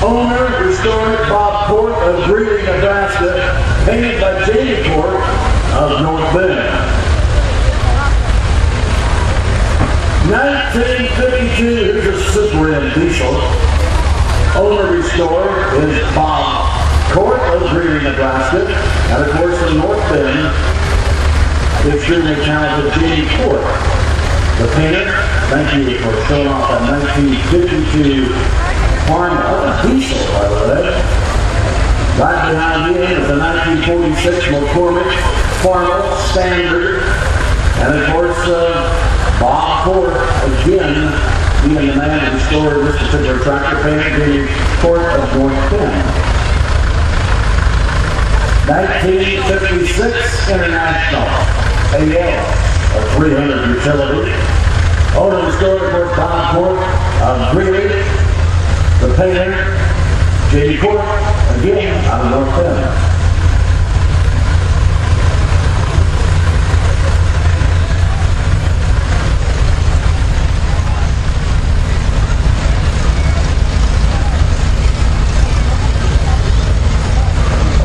Owner, restored Bob Court of Greeley, Nebraska, painted by Jamie Court of North Bend. 1952, here's a Super M diesel. Owner restored is Bob Court of Greeley, Nebraska, and of course from North Bend, the extremely talented Jamie Court. The painter, thank you for showing off that 1952 farm diesel, by the way. Right behind him is a 1946 McCormick Farmel Standard, and of course Bob Court again being the man who restored this particular tractor, painted Jamie Court of North Bend. 1956 International AL of 300 utility. Owner restored, of course, Bob Court of Greeley. The painter, Jamie Court, again out of North Bend.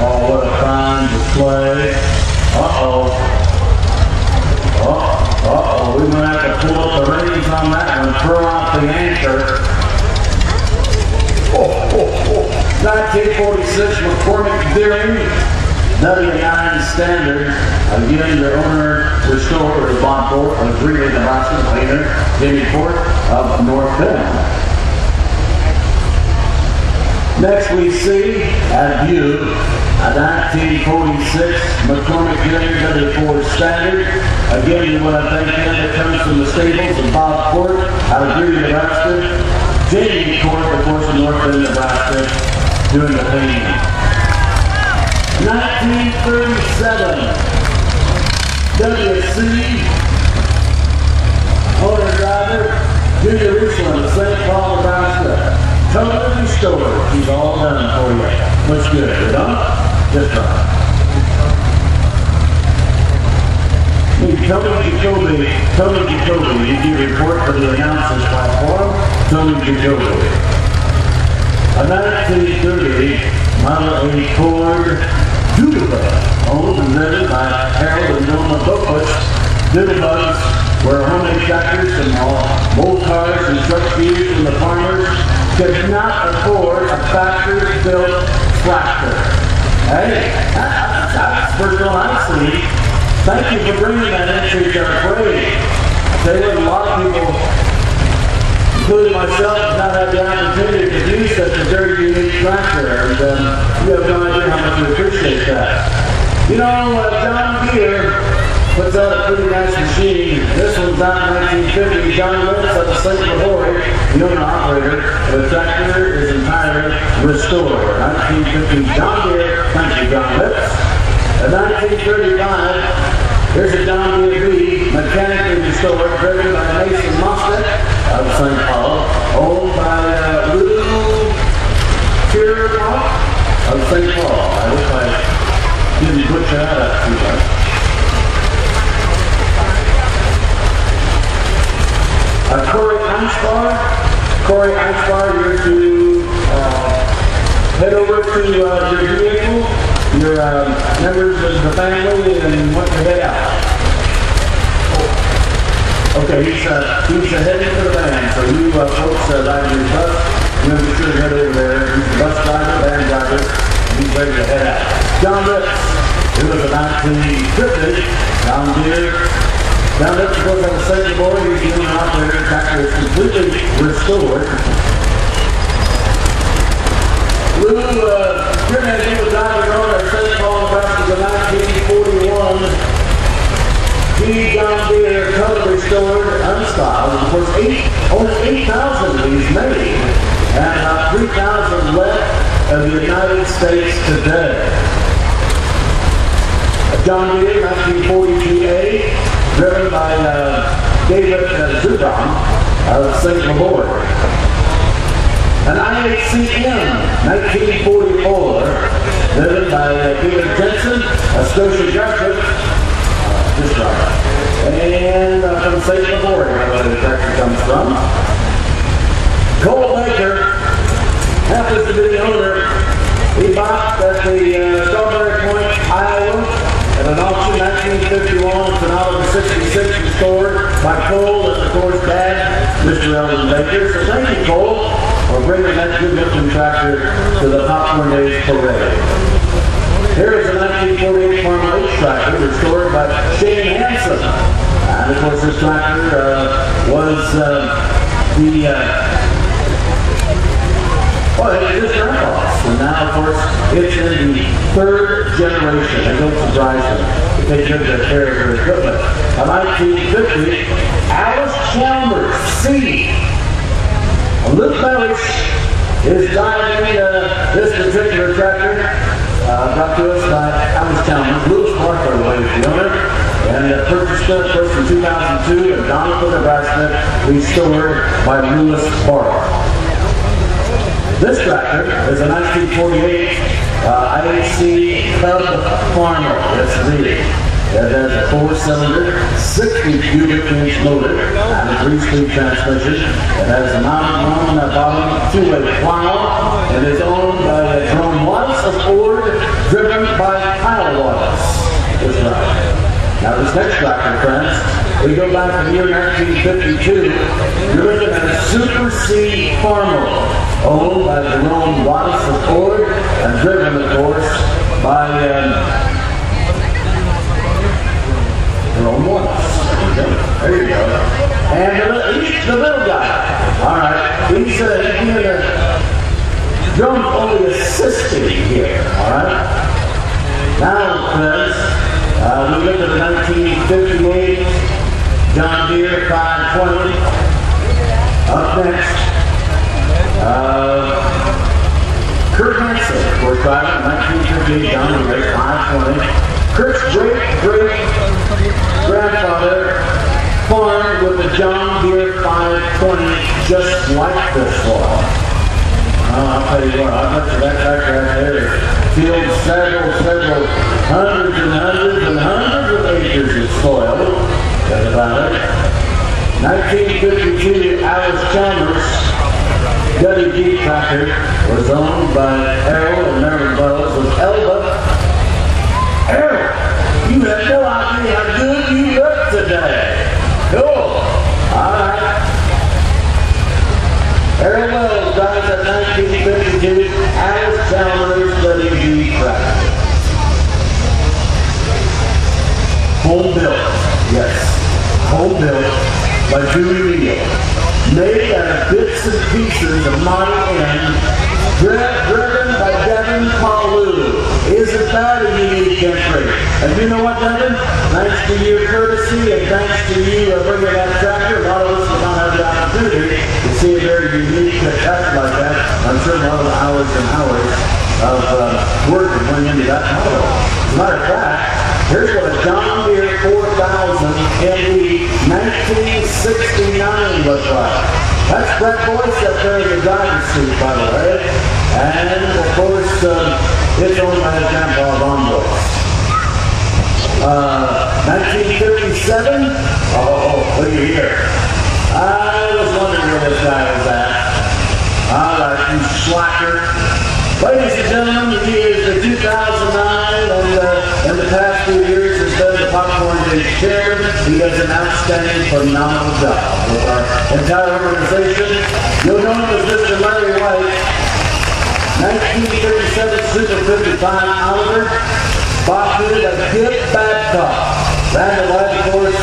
Oh, what a fine display. We might have to pull up the reins on that one, throw out the anchor. 1946 McCormick Deering W9 Standard. Again, the owner restored is Bob Court of Greeley, Nebraska, painter Jamie Court of North Bend. Next we see at view a 1946 McCormick Deering W4 Standard. Again, you want to thank him that comes from the stables of Bob Court out of Greeley, Nebraska. Jamie Court, of course, in North Bend, Nebraska, doing the painting. 1937 WC owner driver Junior Richland of St. Paul, Nebraska. Totally restored. He's all done for you. Looks good, you know? Just right. Tony Jacoby, you do report for the announcers platform. Tony Jacoby. A 1930 Model 8 Ford Doodlebug, owned and driven by Harold and Norma Boatbush. Doodlebugs were homemade tractors and all old cars and trucks used when the farmers could not afford a factory-built tractor. Hey, that's the first one I've seen. Thank you for bringing that into our parade. I tell you what, a lot of people, including myself, have not had the opportunity to use such a very unique tractor, and you have no idea how much we appreciate that. You know, John Deere puts out a pretty nice machine. This one's out in 1950. John Lewis out of St. Louis, the owner-operator. The tractor is entirely restored. 1950 John Deere. Thank you, John Lewis. In 1935, here's a John Deere B, mechanically restored, driven by Mason Mostert of St. Paul, owned by Lou Kiermont of St. Paul. I hope I didn't butcher that up too much. Corey Einspar, you're to head over to your vehicle, your members of the family, and want to head out. Okay, he's heading to the van, so you folks riding your bus, you know, be sure to head over there. He's the bus driver, van driver, and he's ready to head out. John Ritz, who was a 1950 John Deere. John Ritz, of course, on the second board, he's the owner operator. The tractor is completely restored. Lou Grimhead, he was driving on our St. Paul, Nebraska, in 1941. He John Deere, totally restored, unstyled. Of course, almost 8,000 of these made, and about 3,000 left of the United States today. John Deere, 1942A, driven by David Zudon of St. Louis. An I-8CM, 1944, driven by David Jensen of Scotia Junction, just right. And from St. Louis, where the tractor comes from. Cole Baker, happens to be the owner. He bought at the Strawberry Point, Iowa, at an auction 1951. It's an Oliver 66 restored by Cole and, of course, Dad, Mr. Eldon Baker. So thank you, Cole, for bringing that good-looking tractor to the Popcorn Days Parade. Here is a 1948 Farmer H tractor restored by Shane Hansen. And, of course, this tractor was well, it is grandpa's, and now, of course, it's in the third generation. It don't surprise me to take good care of their equipment. A 1950 Alice Chalmers C. Luke Bellish is driving this particular tractor, brought to us by Alice Chalmers. Lewis Park, by the way, is the owner, and purchased it first in 2002 in Doniphan, Nebraska, restored by Lewis Park. This tractor is a 1948 IHC Cub Farmer SV. It has a 4-cylinder, 60 cubic inch motor, and a 3-speed transmission. It has a mounted on the bottom 2-way plow, and is owned by Jerome Watts of Ford, driven by Kyle Watts. That's right. Now this next tractor, friends, we go back to the year 1952. You're looking at a Super C Farmer, owned by Jerome Watts of Ford, and driven, of course, by Jerome Watts. There you go. And he's the little guy. All right. He's being Jerome's only assisting here. All right. Now, friends, we look at the 1958 John Deere 520. Up next, Kurt Hansen, of course, driving 1958 John Deere 520. Kurt's great-great-grandfather farmed with a John Deere 520 just like this one. I'll tell you what, I'll bet you that tractor right there filled several hundreds of acres of soil. That's about it. 1952, Alice Chalmers WD tractor was owned by Errol and Marilyn Bowles with Elba. Errol, you have no idea how good you look today. Cool. All right. Errol Wells drives a 1952 Alice Chalmers WD tractor. Home built, yes, home built by Dewey Neal. Made out of bits and pieces of Model N, driven by Devin Paulou. Isn't that a unique entry? And you know what, Devin? Thanks to your courtesy and thanks to you bringing that tractor, a lot of us will not have the opportunity to see a very unique tractor like that. I'm sure a lot of hours and hours of work that went into that model. As a matter of fact, here's what a John Deere 4000 ME 1969 looks like. That's Brett Boyce up there in the driver's seat, by the way. And, of course, it's owned by his grandpa, Ron Boyce. 1957? Oh, look at here. I was wondering where this guy was at. All right, you slacker. Ladies and gentlemen, he is the 2009 and in the past few years has been the Popcorn Days chairman. He does an outstanding, phenomenal job with our entire organization. You'll know him as Mr. Larry White. 1937 Super 55 Oliver, bought it at Gibb Babcock. That was, of course,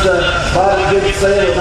bought a good sale of